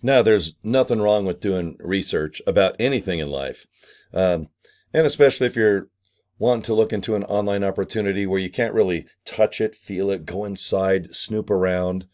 Now, there's nothing wrong with doing research about anything in life. And especially if you're wanting to look into an online opportunity where you can't really touch it, feel it, go inside, snoop around.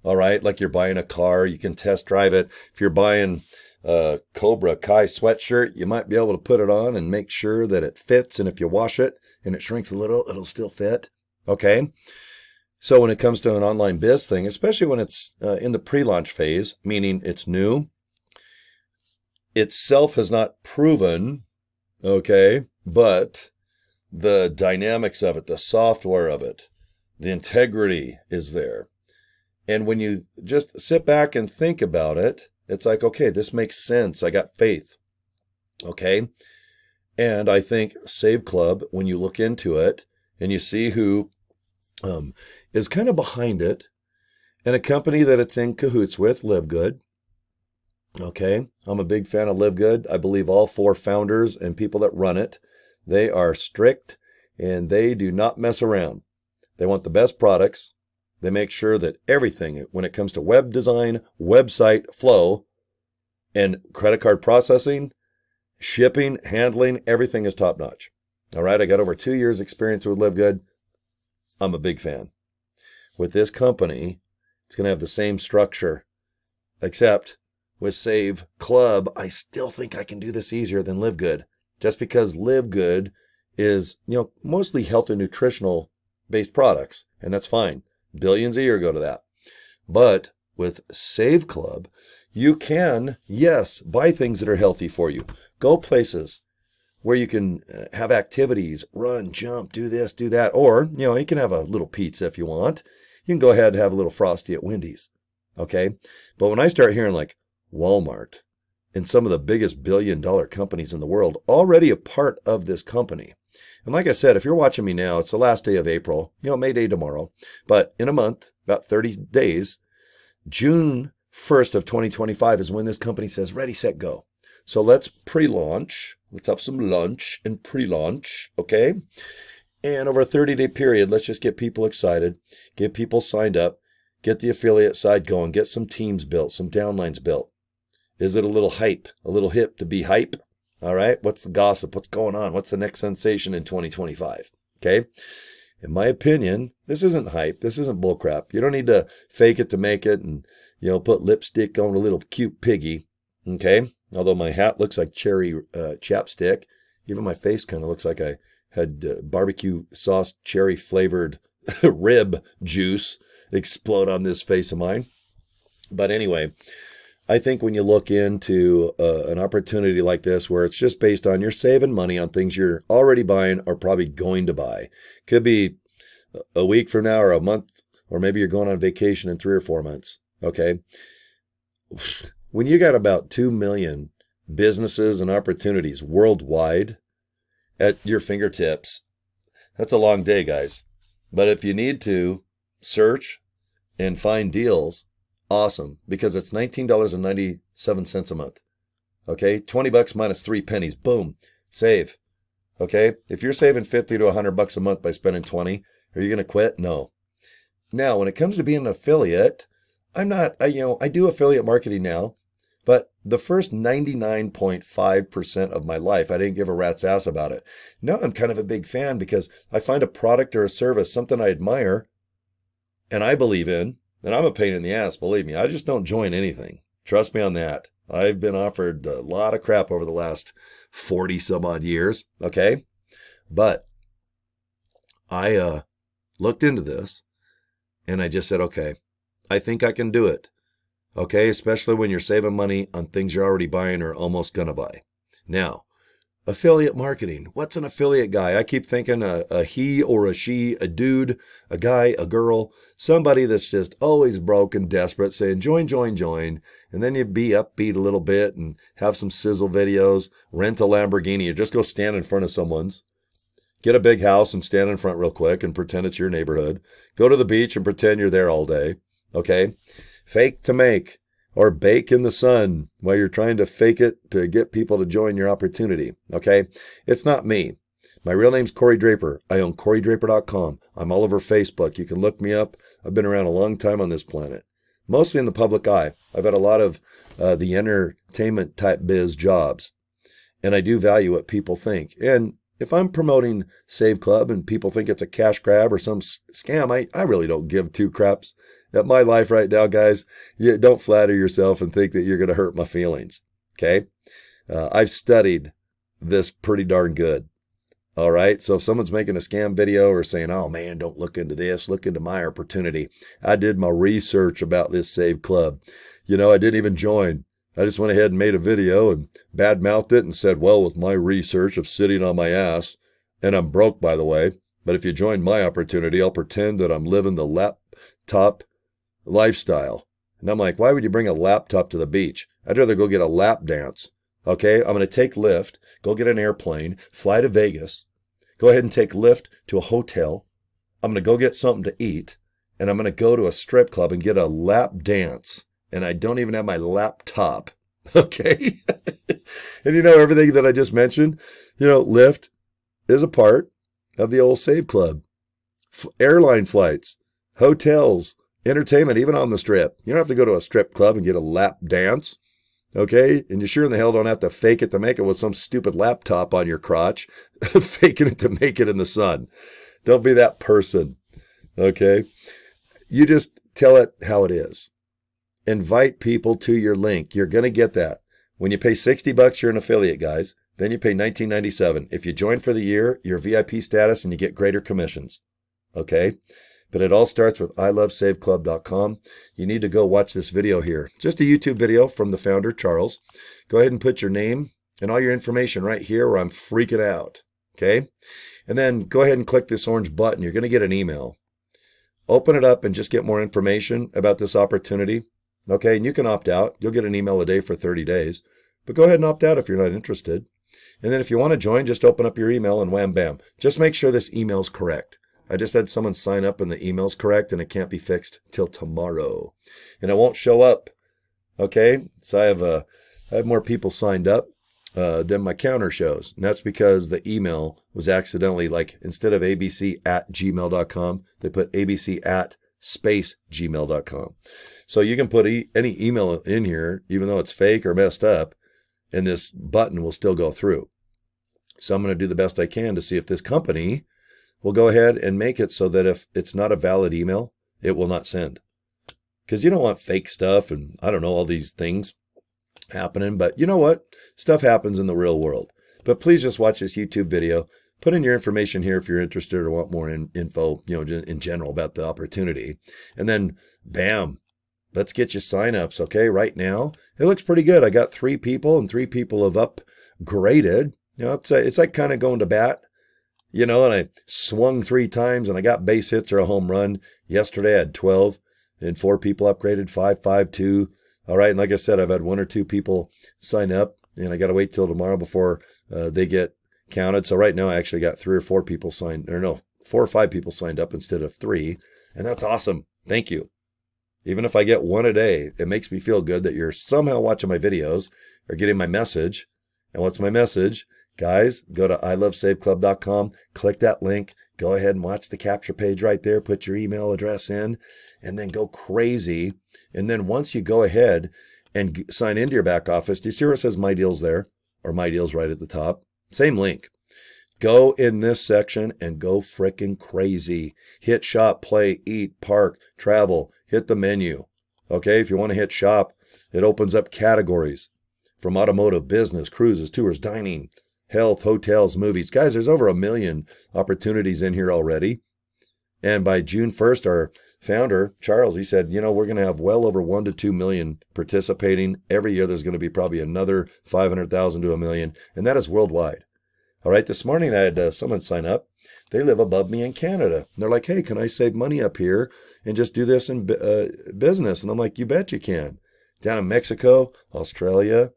All right. Like you're buying a car, you can test drive it. If you're buying a Cobra Kai sweatshirt, you might be able to put it on and make sure that it fits. And if you wash it and it shrinks a little, it'll still fit. Okay. So when it comes to an online biz thing, especially when it's in the pre-launch phase, meaning it's new, itself has not proven, okay, but the dynamics of it, the software of it, the integrity is there. And when you just sit back and think about it, it's like, okay, this makes sense. I got faith. Okay. And I think Save Club, when you look into it and you see who is kind of behind it, and a company that it's in cahoots with, LiveGood. Okay. I'm a big fan of LiveGood. I believe all 4 founders and people that run it, they are strict and they do not mess around. They want the best products. They make sure that everything, when it comes to web design, website flow, and credit card processing, shipping, handling, everything is top notch. All right. I got over 2 years experience with LiveGood. I'm a big fan. With this company, it's going to have the same structure, except with Save Club, I still think I can do this easier than LiveGood, just because LiveGood is, mostly health and nutritional based products, and that's fine. Billions a year go to that. But with Save Club, you can, yes, buy things that are healthy for you. Go places where you can have activities, run, jump, do this, do that. Or, you can have a little pizza if you want. You can go ahead and have a little Frosty at Wendy's. Okay. But when I start hearing like Walmart and some of the biggest billion-dollar companies in the world already a part of this company. And like I said, if you're watching me now, it's the last day of April, May Day tomorrow. But in a month, about 30 days, June 1st of 2025 is when this company says, ready, set, go. So let's pre-launch. Let's have some lunch and pre-launch, okay? And over a 30-day period, let's just get people excited, get people signed up, get the affiliate side going, get some teams built, some downlines built. Is it a little hype, a little hip to be hype? All right, what's the gossip? What's going on? What's the next sensation in 2025? Okay? In my opinion, this isn't hype. This isn't bullcrap. You don't need to fake it to make it and, put lipstick on a little cute piggy, okay? Although my hat looks like cherry chapstick. Even my face kind of looks like I had barbecue sauce cherry flavored rib juice explode on this face of mine. But anyway, I think when you look into an opportunity like this where it's just based on you're saving money on things you're already buying or probably going to buy. Could be a week from now or a month, or maybe you're going on vacation in 3 or 4 months. Okay. When you got about 2 million businesses and opportunities worldwide at your fingertips, that's a long day, guys. But if you need to search and find deals, awesome, because it's $19.97 a month. Okay, $20 minus 3 pennies, boom, save. Okay, if you're saving $50 to $100 a month by spending 20, are you going to quit? No. Now, when it comes to being an affiliate, I'm not, I do affiliate marketing now, but the first 99.5% of my life, I didn't give a rat's ass about it. Now I'm kind of a big fan because I find a product or a service, something I admire and I believe in, and I'm a pain in the ass, believe me. I just don't join anything. Trust me on that. I've been offered a lot of crap over the last 40 some odd years. Okay. But I looked into this and I just said, okay, I think I can do it. Okay. Especially when you're saving money on things you're already buying or almost going to buy. Now, affiliate marketing. What's an affiliate guy? I keep thinking a he or a she, a dude, a guy, a girl, somebody that's just always broke and desperate saying, join, join, join. And then you be upbeat a little bit and have some sizzle videos, rent a Lamborghini, or just go stand in front of someone's. Get a big house and stand in front real quick and pretend it's your neighborhood. Go to the beach and pretend you're there all day. Okay. Fake to make. Or bake in the sun while you're trying to fake it to get people to join your opportunity. Okay? It's not me. My real name's Cory Draper. I own CoryDraper.com. I'm all over Facebook. You can look me up. I've been around a long time on this planet. mostly in the public eye. I've had a lot of the entertainment type biz jobs, and I do value what people think. And if I'm promoting Save Club and people think it's a cash grab or some scam, I really don't give two craps. At my life right now, guys, you don't flatter yourself and think that you're going to hurt my feelings, okay? I've studied this pretty darn good, all right? So if someone's making a scam video or saying, oh, man, don't look into this, look into my opportunity. I did my research about this Save Club. You know, I didn't even join. I just went ahead and made a video and badmouthed it and said, well, with my research of sitting on my ass, and I'm broke, by the way, but if you join my opportunity, I'll pretend that I'm living the laptop lifestyle. And I'm like, why would you bring a laptop to the beach? I'd rather go get a lap dance. Okay, I'm going to take Lyft, go get an airplane, fly to Vegas, go ahead and take Lyft to a hotel. I'm going to go get something to eat, and I'm going to go to a strip club and get a lap dance. And I don't even have my laptop, okay? And you know, everything that I just mentioned, you know, Lyft is a part of the old Save Club. Airline flights, hotels, entertainment, even on the strip. You don't have to go to a strip club and get a lap dance, okay? And you sure in the hell don't have to fake it to make it with some stupid laptop on your crotch, faking it to make it in the sun. Don't be that person, okay? You just tell it how it is. Invite people to your link. You're going to get that. When you pay $60, you're an affiliate, guys. Then you pay $19.97. If you join for the year, you're VIP status and you get greater commissions. Okay? But it all starts with ilovesaveclub.com. You need to go watch this video here. Just a YouTube video from the founder, Charles. Go ahead and put your name and all your information right here where I'm freaking out. Okay? And then go ahead and click this orange button. You're going to get an email. Open it up and just get more information about this opportunity. Okay, and you can opt out. You'll get an email a day for 30 days. But go ahead and opt out if you're not interested. And then if you want to join, just open up your email and wham, bam. Just make sure this email's correct. I just had someone sign up and the email's correct and it can't be fixed till tomorrow. And it won't show up. Okay, so I have more people signed up than my counter shows. And that's because the email was accidentally, like, instead of abc@gmail.com, they put abc@gmail.com. So you can put any email in here, even though it's fake or messed up, and this button will still go through. So I'm going to do the best I can to see if this company will go ahead and make it so that if it's not a valid email, it will not send. Because you don't want fake stuff and, I don't know, all these things happening. But you know what? Stuff happens in the real world. But please just watch this YouTube video. Put in your information here if you're interested or want more info, you know, in general about the opportunity. And then, bam. Let's get you signups, okay? Right now, it looks pretty good. I got 3 people, and 3 people have upgraded. You know, it's like kind of going to bat, you know, and I swung 3 times, and I got base hits or a home run. Yesterday, I had 12, and 4 people upgraded, 5, 5, 2. All right, and like I said, I've had 1 or 2 people sign up, and I got to wait till tomorrow before they get counted. So right now, I actually got 3 or 4 people signed, or no, 4 or 5 people signed up instead of 3, and that's awesome. Thank you. Even if I get 1 a day, it makes me feel good that you're somehow watching my videos or getting my message. And what's my message? Guys, go to ilovesaveclub.com, click that link, go ahead and watch the capture page right there, put your email address in, and then go crazy. And then once you go ahead and sign into your back office, do you see where it says My Deals there? Or My Deals right at the top? Same link. Go in this section and go frickin' crazy. Hit shop, play, eat, park, travel. Hit the menu. Okay, if you want to hit shop, it opens up categories from automotive, business, cruises, tours, dining, health, hotels, movies. Guys, there's over 1 million opportunities in here already. And by June 1st, our founder, Charles, he said, you know, we're going to have well over 1 to 2 million participating. Every year there's going to be probably another 500,000 to 1 million, and that is worldwide. All right, this morning I had someone sign up. They live above me in Canada. And they're like, hey, can I save money up here and just do this in business? And I'm like, you bet you can. Down in Mexico, Australia,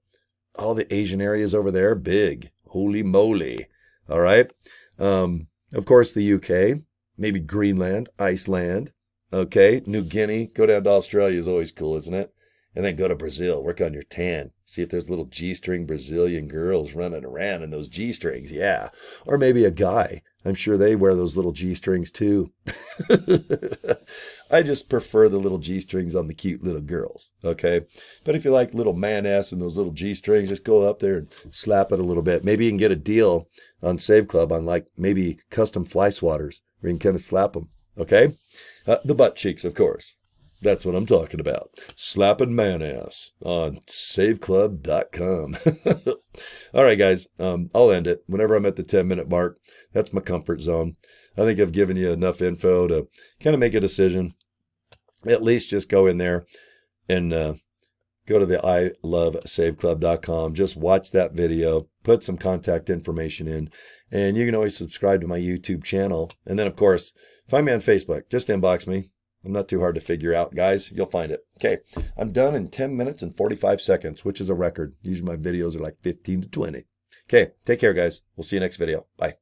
all the Asian areas over there, big. Holy moly. All right. Of course, the UK, maybe Greenland, Iceland. Okay, New Guinea. Go down to Australia is always cool, isn't it? And then go to Brazil, work on your tan. See if there's little G-string Brazilian girls running around in those G-strings. Yeah. Or maybe a guy. I'm sure they wear those little G-strings too. I just prefer the little G-strings on the cute little girls, okay? But if you like little man ass and those little G-strings, just go up there and slap it a little bit. Maybe you can get a deal on Save Club on like maybe custom fly swatters where you can kind of slap them, okay? The butt cheeks, of course. That's what I'm talking about. Slapping man ass on saveclub.com. All right, guys, I'll end it whenever I'm at the 10-minute mark. That's my comfort zone. I think I've given you enough info to kind of make a decision. At least just go in there and go to the ilovesaveclub.com. Just watch that video, put some contact information in, and you can always subscribe to my YouTube channel. And then, of course, find me on Facebook. Just inbox me. I'm not too hard to figure out, guys. You'll find it. Okay, I'm done in 10 minutes and 45 seconds, which is a record. Usually my videos are like 15 to 20. Okay, take care, guys. We'll see you next video. Bye.